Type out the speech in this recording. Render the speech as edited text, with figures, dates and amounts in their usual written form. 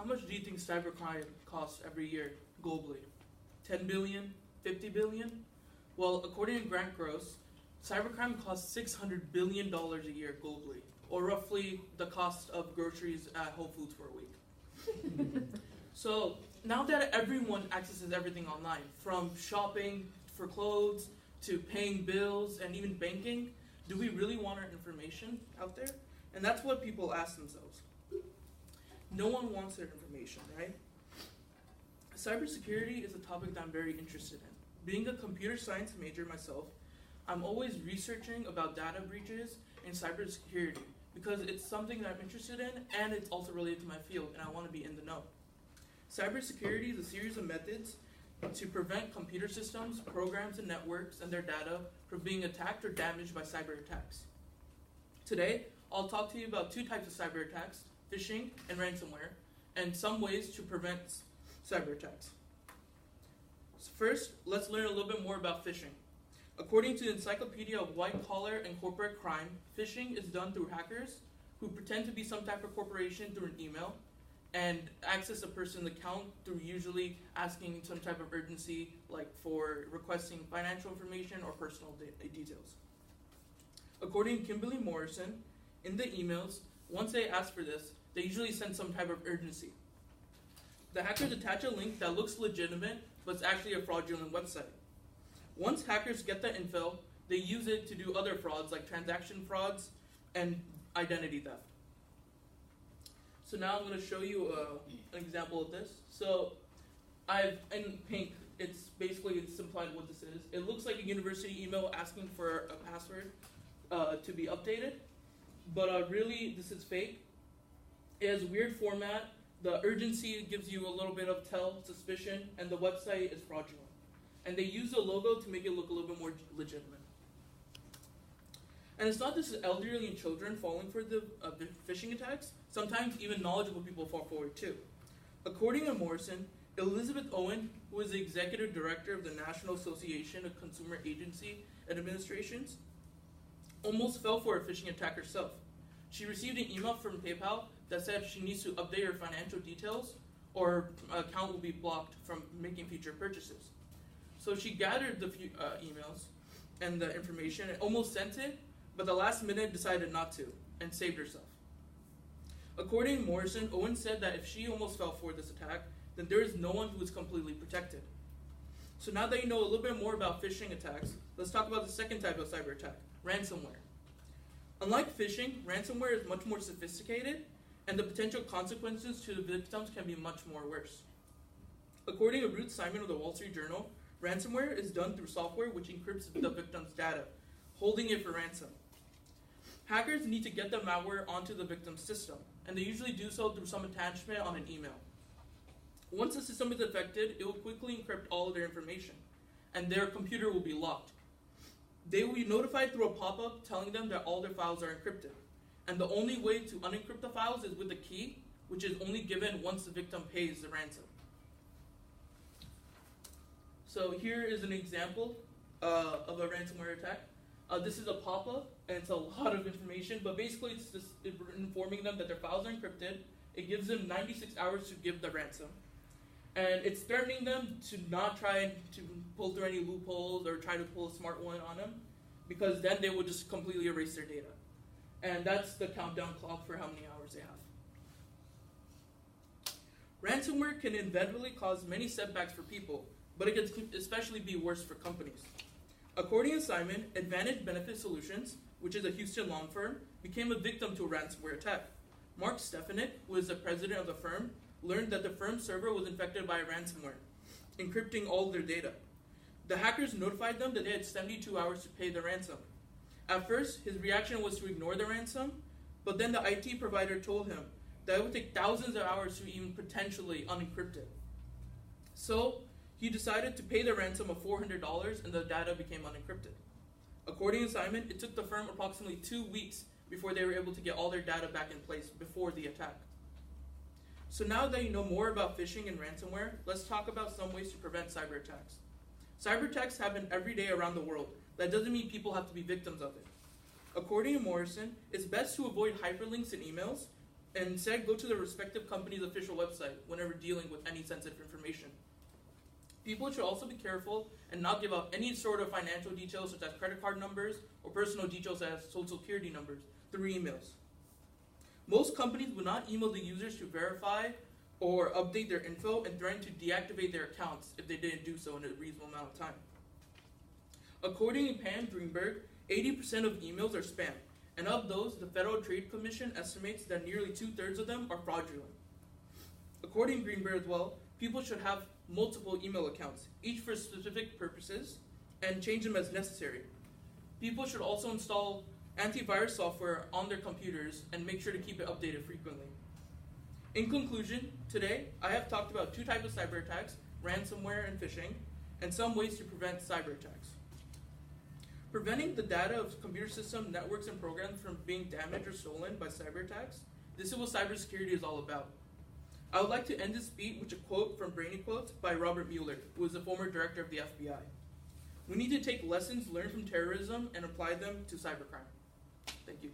much do you think cybercrime costs every year globally? 10 billion? 50 billion? Well, according to Grant Gross, cybercrime costs $600 billion a year globally, or roughly the cost of groceries at Whole Foods for a week. So now that everyone accesses everything online, from shopping for clothes to paying bills and even banking, do we really want our information out there? And that's what people ask themselves. No one wants their information, right? Cybersecurity is a topic that I'm very interested in. Being a computer science major myself, I'm always researching about data breaches and cybersecurity because it's something that I'm interested in and it's also related to my field and I want to be in the know. Cybersecurity is a series of methods to prevent computer systems, programs, and networks and their data from being attacked or damaged by cyber attacks. Today, I'll talk to you about two types of cyber attacks, phishing and ransomware, and some ways to prevent cyber attacks. So first, let's learn a little bit more about phishing. According to the Encyclopedia of White Collar and Corporate Crime, phishing is done through hackers who pretend to be some type of corporation through an email and access a person's account through usually asking some type of urgency, like for requesting financial information or personal details. According to Kimberly Morrison, in the emails, once they ask for this, they usually send some type of urgency. The hackers attach a link that looks legitimate, but it's actually a fraudulent website. Once hackers get the info, they use it to do other frauds like transaction frauds and identity theft. So now I'm going to show you an example of this. So in pink, it's simplified what this is. It looks like a university email asking for a password to be updated, but really this is fake. It has a weird format. The urgency gives you a little bit of suspicion, and the website is fraudulent. And they use the logo to make it look a little bit more legitimate. And it's not just elderly and children falling for the phishing attacks. Sometimes even knowledgeable people fall for it too. According to Morrison, Elizabeth Owen, who is the executive director of the National Association of Consumer Agency Administrations, almost fell for a phishing attack herself. She received an email from PayPal that said she needs to update her financial details or her account will be blocked from making future purchases. So she gathered the emails and the information and almost sent it, but the last minute decided not to and saved herself. According to Morrison, Owen said that if she almost fell for this attack, then there is no one who is completely protected. So now that you know a little bit more about phishing attacks, let's talk about the second type of cyber attack, ransomware. Unlike phishing, ransomware is much more sophisticated, and the potential consequences to the victims can be much more worse. According to Ruth Simon of the Wall Street Journal, ransomware is done through software which encrypts the victim's data, holding it for ransom. Hackers need to get the malware onto the victim's system, and they usually do so through some attachment on an email. Once the system is affected, it will quickly encrypt all of their information, and their computer will be locked. They will be notified through a pop-up telling them that all their files are encrypted, and the only way to unencrypt the files is with a key, which is only given once the victim pays the ransom. So here is an example of a ransomware attack. This is a pop-up, and it's a lot of information, but basically it's just informing them that their files are encrypted. It gives them 96 hours to give the ransom. And it's threatening them to not try to pull through any loopholes or try to pull a smart one on them, because then they will just completely erase their data. And that's the countdown clock for how many hours they have. Ransomware can inevitably cause many setbacks for people, but it can especially be worse for companies. According to Simon, Advantage Benefit Solutions, which is a Houston law firm, became a victim to a ransomware attack. Mark Stefanik, who is the president of the firm, learned that the firm's server was infected by ransomware, encrypting all their data. The hackers notified them that they had 72 hours to pay the ransom. At first, his reaction was to ignore the ransom, but then the IT provider told him that it would take thousands of hours to even potentially unencrypt it. So, he decided to pay the ransom of $400 and the data became unencrypted. According to Simon, it took the firm approximately 2 weeks before they were able to get all their data back in place before the attack. So now that you know more about phishing and ransomware, let's talk about some ways to prevent cyber attacks. Cyber attacks happen every day around the world. That doesn't mean people have to be victims of it. According to Morrison, it's best to avoid hyperlinks in emails and instead go to the respective company's official website whenever dealing with any sensitive information. People should also be careful and not give out any sort of financial details such as credit card numbers or personal details as social security numbers through emails. Most companies will not email the users to verify or update their info and threaten to deactivate their accounts if they didn't do so in a reasonable amount of time. According to Pam Greenberg, 80% of emails are spam, and of those, the Federal Trade Commission estimates that nearly 2/3 of them are fraudulent. According to Greenberg as well, people should have multiple email accounts, each for specific purposes, and change them as necessary. People should also install antivirus software on their computers and make sure to keep it updated frequently. In conclusion, today I have talked about 2 types of cyber attacks, ransomware and phishing, and some ways to prevent cyber attacks. Preventing the data of computer system, networks, and programs from being damaged or stolen by cyber attacks, this is what cybersecurity is all about. I would like to end this speech with a quote from Brainy Quotes by Robert Mueller, who is the former director of the FBI. We need to take lessons learned from terrorism and apply them to cybercrime. Thank you.